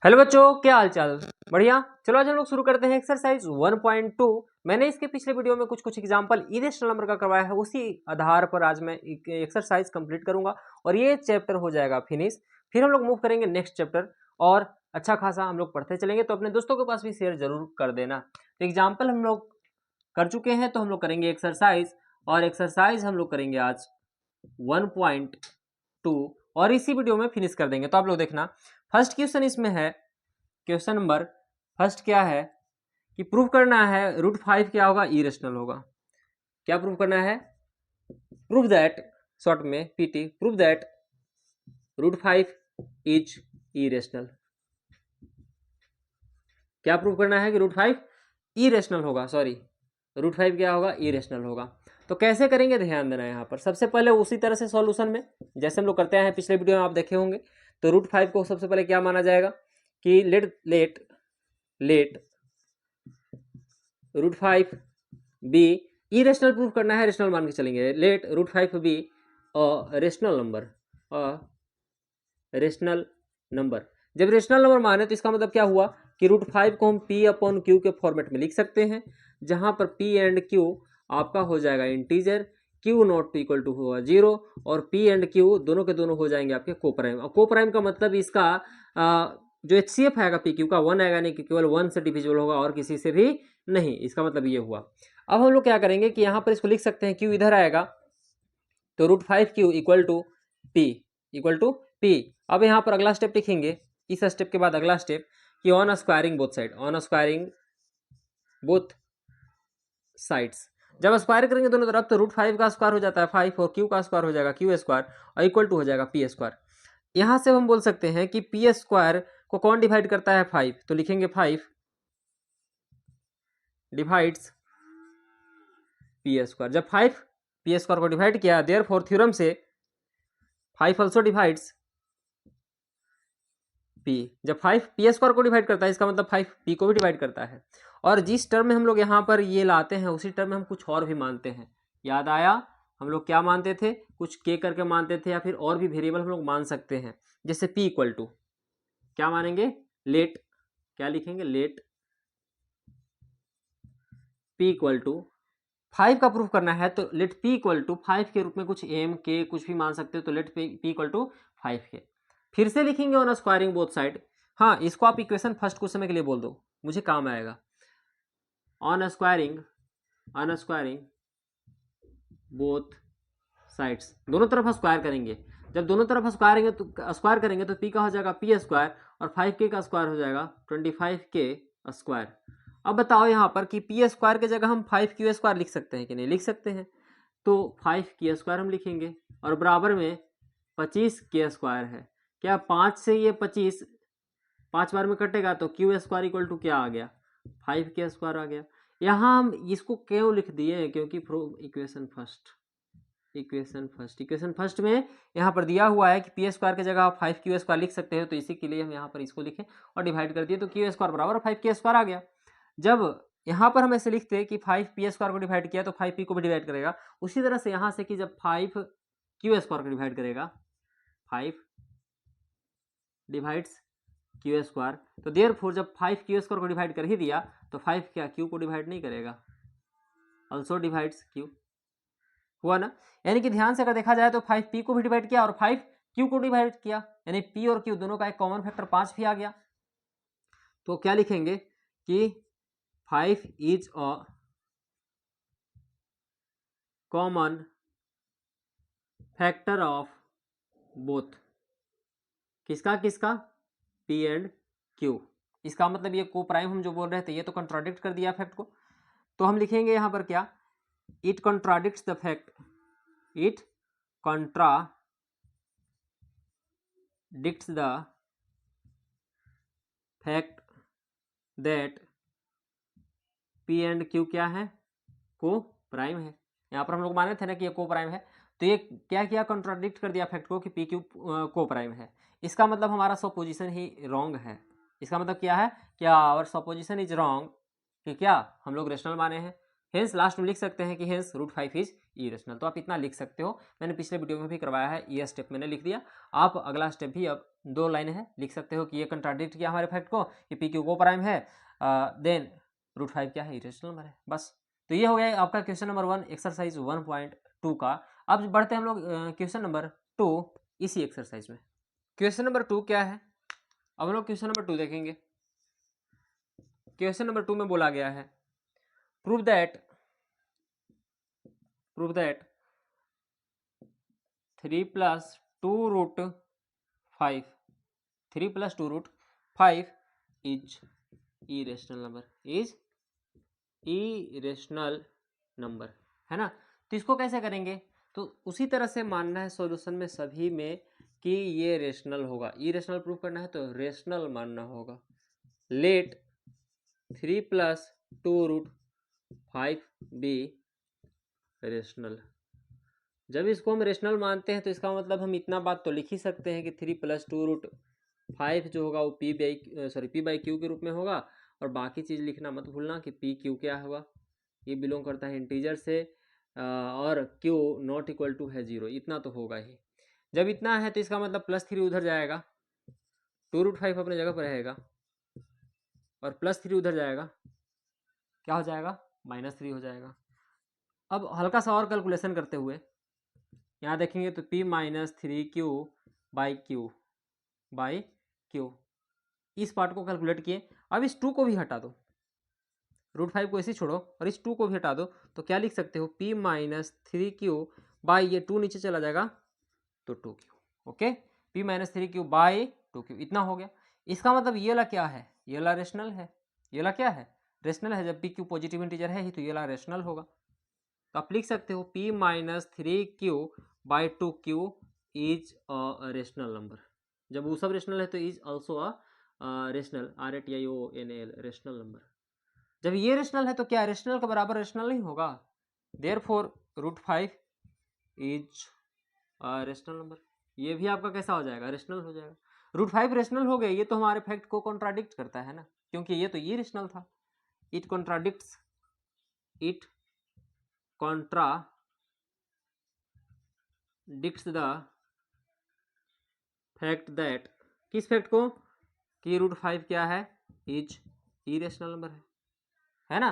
Hello बच्चों, क्या हाल चाल। बढ़िया। चलो आज हम लोग शुरू करते हैं एक्सरसाइज 1.2। मैंने इसके पिछले वीडियो में कुछ एग्जांपल इरेशनल नंबर का करवाया है, उसी आधार पर आज मैं एक एक्सरसाइज कंप्लीट करूंगा और ये चैप्टर हो जाएगा फिनिश। फिर हम लोग मूव करेंगे नेक्स्ट चैप्टर और अच्छा खासा हम लोग पढ़ते चलेंगे, तो अपने दोस्तों के पास भी शेयर जरूर कर देना। तो एग्जाम्पल हम लोग कर चुके हैं, तो हम लोग करेंगे एक्सरसाइज, और एक्सरसाइज हम लोग करेंगे आज 1.2 और इसी वीडियो में फिनिश कर देंगे। तो आप लोग देखना, फर्स्ट क्वेश्चन इसमें है, क्वेश्चन नंबर फर्स्ट क्या है कि प्रूव करना है √5 क्या होगा, इरेशनल होगा। क्या प्रूव करना है? प्रूव दैट, शॉर्ट में PT, prove that √5 is irrational. क्या प्रूव करना है कि √5 इरेशनल होगा, सॉरी √5 क्या होगा, इरेशनल होगा। तो कैसे करेंगे, ध्यान देना यहाँ पर। सबसे पहले उसी तरह से सॉल्यूशन में जैसे हम लोग करते हैं, पिछले वीडियो में आप देखे होंगे। तो √5 को सबसे पहले क्या माना जाएगा कि लेट √5 बी, इरेशनल प्रूफ करना है, रेशनल मान के चलेंगे। Let √5 be rational number. जब रेशनल नंबर माने तो इसका मतलब क्या हुआ कि √5 को हम P/Q के फॉर्मेट में लिख सकते हैं, जहां पर P एंड Q आपका हो जाएगा integer, Q not to equal to होगा 0 और P एंड Q दोनों के दोनों हो जाएंगे आपके कोप्राइम। और कोप्राइम का मतलब इसका जो HCF आएगा PQ का 1 आएगा, नहीं कि केवल 1 से डिविजिबल होगा और किसी से भी नहीं। इसका मतलब ये हुआ। अब हम लोग क्या करेंगे कि यहाँ पर इसको लिख सकते हैं, Q इधर आएगा तो √5Q इक्वल टू P। अब यहाँ पर अगला स्टेप लिखेंगे, इस स्टेप के बाद अगला स्टेप कि ऑन स्क्वायरिंग बोथ साइड्स। जब स्क्वायर करेंगे दोनों तरफ तो √5 का स्क्वायर हो जाता है 5 और Q का स्क्वायर हो जाएगा Q² और इक्वल टू हो जाएगा P²। यहाँ से हम बोल सकते हैं कि P² को कौन डिवाइड करता है, 5। तो लिखेंगे 5 डिवाइड्स P²। जब 5 P² को डिवाइड किया, देयरफॉर थ्योरम से 5 ऑल्सो डिवाइड्स P। जब 5 P² को डिवाइड करता है, इसका मतलब 5 P को भी डिवाइड करता है। और जिस टर्म में हम लोग यहाँ पर ये लाते हैं, उसी टर्म में हम कुछ और भी मानते हैं। याद आया, हम लोग क्या मानते थे, कुछ K करके मानते थे, या फिर और भी वेरिएबल हम लोग मान सकते हैं। जैसे P इक्वल टू क्या मानेंगे, लेट, क्या लिखेंगे, लेट P इक्वल टू 5 का प्रूफ करना है, तो लेट P इक्वल टू 5 के रूप में कुछ M K कुछ भी मान सकते हो। तो लेट P इक्वल टू 5 के। फिर से लिखेंगे ऑन स्क्वायरिंग बोथ साइड। हाँ, इसको आप इक्वेशन फर्स्ट क्वेश्चन में के लिए बोल दो, मुझे काम आएगा। ऑन स्क्वायरिंग बोथ साइड्स, दोनों तरफ स्क्वायर करेंगे। जब दोनों तरफ स्क्वायर करेंगे तो P का हो जाएगा P² और 5K का स्क्वायर हो जाएगा 25K²। अब बताओ यहाँ पर कि P² की जगह हम 5Q² लिख सकते हैं कि नहीं लिख सकते हैं। तो 5K² हम लिखेंगे और बराबर में 25K² है। क्या 5 से ये 25 5 बार में कटेगा तो Q² इक्वल टू क्या आ गया, 5K² आ गया। यहाँ हम इसको क्यों लिख दिए, क्योंकि इक्वेशन फर्स्ट में यहाँ पर दिया हुआ है कि P² की जगह आप 5Q² लिख सकते हो, तो इसी के लिए हम यहाँ पर इसको लिखें और डिवाइड कर दिए, तो Q² बराबर 5K² आ गया। जब यहाँ पर हम ऐसे लिखते हैं कि 5P² को डिवाइड किया तो 5P को भी डिवाइड करेगा। उसी तरह से यहाँ से कि जब 5Q² को डिवाइड करेगा, 5 डिवाइड्स Q², तो देयरफॉर जब 5Q² को डिवाइड कर ही दिया तो 5 क्या Q को डिवाइड नहीं करेगा, ऑल्सो डिवाइड्स Q। हुआ ना। यानी कि ध्यान से अगर देखा जाए तो 5P को भी डिवाइड किया और 5Q को डिवाइड किया, यानी P और Q दोनों का एक कॉमन फैक्टर 5 भी आ गया। तो क्या लिखेंगे कि 5 is a common factor of both, किसका, P एंड Q। इसका मतलब ये को प्राइम हम जो बोल रहे थे, ये तो कंट्राडिक्ट कर दिया फैक्ट को। तो हम लिखेंगे यहाँ पर क्या, it contradicts the fact, it contradicts the fact that P and Q क्या है, को प्राइम है। यहाँ पर हम लोग माने थे ना कि ये को प्राइम है, तो ये क्या किया, कंट्राडिक्ट कर दिया फैक्ट को कि P Q को प्राइम है। इसका मतलब हमारा सपोजिशन ही रॉन्ग है। इसका मतलब क्या है, क्या आवर सपोजिशन इज रॉन्ग, कि क्या हम लोग रेशनल माने हैं। हेंस लास्ट में लिख सकते हैं कि हेंस रूट 5 इज इरेशनल। तो आप इतना लिख सकते हो, मैंने पिछले वीडियो में भी करवाया है, ये स्टेप मैंने लिख दिया। आप अगला स्टेप भी अब 2 लाइन है लिख सकते हो कि ये कंट्राडिक्ट किया हमारे फैक्ट को कि पी क्यू को प्राइम है, देन रूट 5 क्या है, इरेशनल नंबर है, बस। तो ये हो गया आपका क्वेश्चन नंबर 1 एक्सरसाइज 1.2 का। अब बढ़ते हैं हम लोग क्वेश्चन नंबर 2 इसी एक्सरसाइज में। क्वेश्चन नंबर 2 क्या है, अब हम लोग क्वेश्चन नंबर 2 देखेंगे। क्वेश्चन नंबर 2 में बोला गया है prove that 3 + 2 root 5 3 + 2 root 5 is irrational number, is irrational number, है ना। तो इसको कैसे करेंगे, तो उसी तरह से मानना है सॉल्यूशन में सभी में कि ये रेशनल होगा। इरेशनल प्रूफ करना है तो रेशनल मानना होगा। Let 3 + 2 root 5 be rational. जब इसको हम रेशनल मानते हैं तो इसका मतलब हम इतना बात तो लिख ही सकते हैं कि 3 + 2 रूट 5 जो होगा वो पी बाई क्यू के रूप में होगा। और बाकी चीज़ लिखना मत भूलना कि पी क्यू क्या होगा, ये बिलोंग करता है इंटीजर से, और क्यू नॉट इक्वल टू है 0, इतना तो होगा ही। जब इतना है तो इसका मतलब +3 उधर जाएगा, 2 रूट 5 अपने जगह पर रहेगा, और +3 उधर जाएगा, क्या हो जाएगा, -3 हो जाएगा। अब हल्का सा और कैलकुलेशन करते हुए यहाँ देखेंगे तो p - 3q बाई क्यू, इस पार्ट को कैलकुलेट किए। अब इस 2 को भी हटा दो, रूट 5 को ऐसे छोड़ो और इस 2 को भी हटा दो, तो क्या लिख सकते हो, p - 3q बाई, ये 2 नीचे चला जाएगा तो 2q, okay. p - 3q by 2q, इतना हो गया। इसका मतलब ये वाला क्या है, ये वाला रेशनल है, ये वाला क्या है, रेशनल है। जब p q पॉजिटिव इंटीजर है ही तो ये वाला रेशनल होगा। तो आप लिख सकते हो p - 3q by 2q is a rational number. जब वो सब रेशनल है तो is also a rational, RATIONAL, rational number. जब ये रेशनल है तो क्या रेशनल के बराबर रेशनल नहीं होगा, therefore root 5 is rational number. ये भी आपका कैसा हो जाएगा, रेशनल हो जाएगा। रूट 5 रेशनल हो गए, ये तो हमारे फैक्ट को कॉन्ट्राडिक्ट करता है ना, क्योंकि ये तो ये रेशनल था। It contradicts the fact that, किस फैक्ट को, कि रूट 5 क्या है, इज इरेशनल नंबर है ना।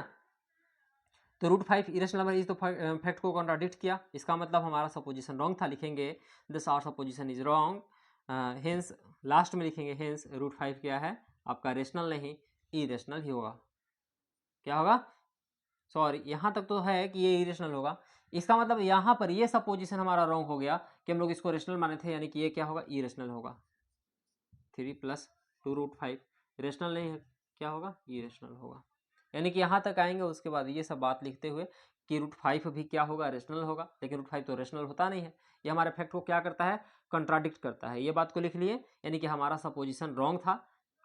तो रूट 5 इरेशनल नंबर इज तो फैक्ट को कॉन्ट्राडिक्ट किया, इसका मतलब हमारा सपोजिशन रॉन्ग था। लिखेंगे this our supposition is wrong, hence last में लिखेंगे हेंस रूट 5 क्या है आपका, रेशनल नहीं इरेशनल ही होगा। क्या होगा, सॉरी यहाँ तक तो है कि ये इरेशनल होगा, इसका मतलब यहाँ पर ये सपोजिशन हमारा रॉन्ग हो गया कि हम लोग इसको रेशनल माने थे, यानी कि ये क्या होगा, इरेशनल होगा। 3 + 2 रूट 5 रेशनल नहीं है, क्या होगा, इरेशनल होगा। यानी कि यहाँ तक आएंगे, उसके बाद ये सब बात लिखते हुए कि रूट 5 भी क्या होगा, रेशनल होगा। लेकिन रूट 5 तो रेशनल होता नहीं है, ये हमारे फैक्ट को क्या करता है, कंट्राडिक्ट करता है। ये बात को लिख लिए, यानी कि हमारा सपोजिशन रॉन्ग था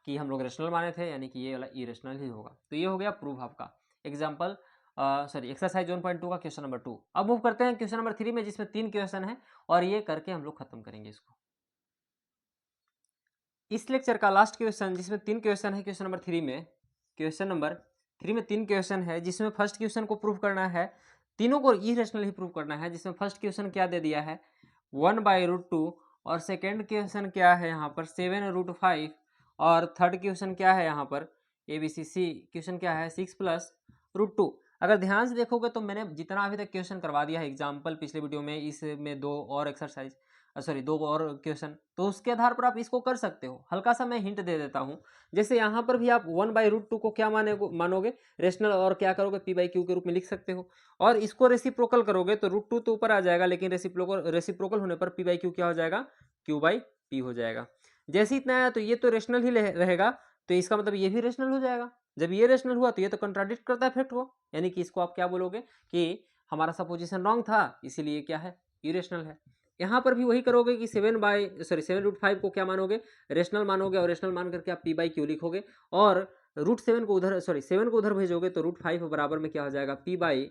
कि हम लोग रेशनल माने थे, यानी कि ये वाला इरेशनल ही होगा। तो ये हो गया प्रूफ आपका। एग्जाम्पल एक्सरसाइज 1.2 का क्वेश्चन नंबर 2। अब मूव करते हैं क्वेश्चन नंबर 3 में, जिसमें 3 क्वेश्चन है और ये करके हम लोग खत्म करेंगे इसको। इस लेक्चर का लास्ट क्वेश्चन, जिसमें 3 क्वेश्चन है क्वेश्चन नंबर 3 में, क्वेश्चन नंबर 3 में 3 क्वेश्चन है, जिसमें फर्स्ट क्वेश्चन को प्रूव करना है, तीनों को इरेशनल ही प्रूव करना है। जिसमें फर्स्ट क्वेश्चन क्या दे दिया है, 1/√2, और सेकेंड क्वेश्चन क्या है यहाँ पर 7√5, और थर्ड क्वेश्चन क्या है यहाँ पर ABCC क्वेश्चन क्या है 6+√2। अगर ध्यान से देखोगे तो मैंने जितना अभी तक क्वेश्चन करवा दिया है एग्जाम्पल पिछले वीडियो में, इसमें 2 और एक्सरसाइज, सॉरी 2 और क्वेश्चन, तो उसके आधार पर आप इसको कर सकते हो। हल्का सा मैं हिंट दे देता हूँ, जैसे यहाँ पर भी आप 1/√2 को क्या मानोगे, रेशनल, और क्या करोगे, p/q के रूप में लिख सकते हो। और इसको रेसिप्रोकल करोगे तो √2 तो ऊपर आ जाएगा, लेकिन रेसिप्रोकल होने पर p/q क्या हो जाएगा, q/p हो जाएगा। जैसे इतना आया तो ये तो रेशनल ही रहेगा, तो इसका मतलब ये भी रेशनल हो जाएगा। जब ये रेशनल हुआ तो ये तो कंट्राडिक्ट करता है फैक्ट को, यानी कि इसको आप क्या बोलोगे कि हमारा सपोजिशन रॉन्ग था, इसीलिए क्या है, इरेशनल है। यहाँ पर भी वही करोगे कि 7/5 को क्या मानोगे, रेशनल मानोगे, और रेशनल मान करके आप p/q लिखोगे, और √7 को उधर 7 को उधर भेजोगे तो √5 बराबर में क्या हो जाएगा, p/q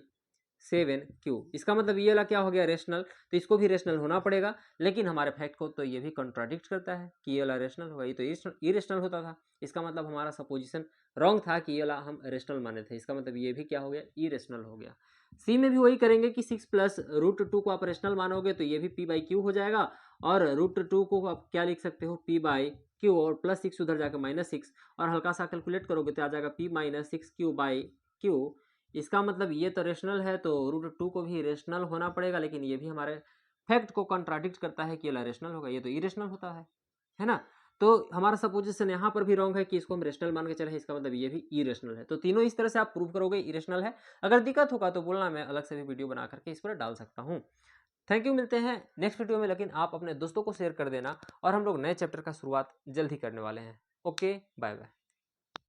7q। इसका मतलब ये वाला क्या हो गया, रेशनल, तो इसको भी रेशनल होना पड़ेगा, लेकिन हमारे फैक्ट को तो ये भी कॉन्ट्राडिक्ट करता है कि ये वाला रेशनल होगा, ये तो इरेशनल होता था। इसका मतलब हमारा सपोजिशन रॉन्ग था कि ये वाला हम रेशनल माने थे, इसका मतलब ये भी क्या हो गया, इरेशनल हो गया। सी में भी वही करेंगे कि 6 प्लस √2 को आप रेशनल मानोगे तो ये भी p/q हो जाएगा, और √2 को आप क्या लिख सकते हो, p/q, और +6 उधर जाकर -6, और हल्का सा कैलकुलेट करोगे तो आ जाएगा p - 6q/q। इसका मतलब ये तो रेशनल है, तो √2 को भी रेशनल होना पड़ेगा, लेकिन ये भी हमारे फैक्ट को कॉन्ट्राडिक्ट करता है कि ये रेशनल होगा, ये तो इरेशनल होता है ना। तो हमारा सपोजिशन यहाँ पर भी रॉन्ग है कि इसको हम रेशनल मान के चले, इसका मतलब ये भी इरेशनल है। तो तीनों इस तरह से आप प्रूव करोगे इरेशनल है। अगर दिक्कत होगा तो बोलना, मैं अलग से भी वीडियो बना करके इस पर डाल सकता हूँ। थैंक यू, मिलते हैं नेक्स्ट वीडियो में, लेकिन आप अपने दोस्तों को शेयर कर देना, और हम लोग नए चैप्टर का शुरुआत जल्द ही करने वाले हैं। Okay, bye bye.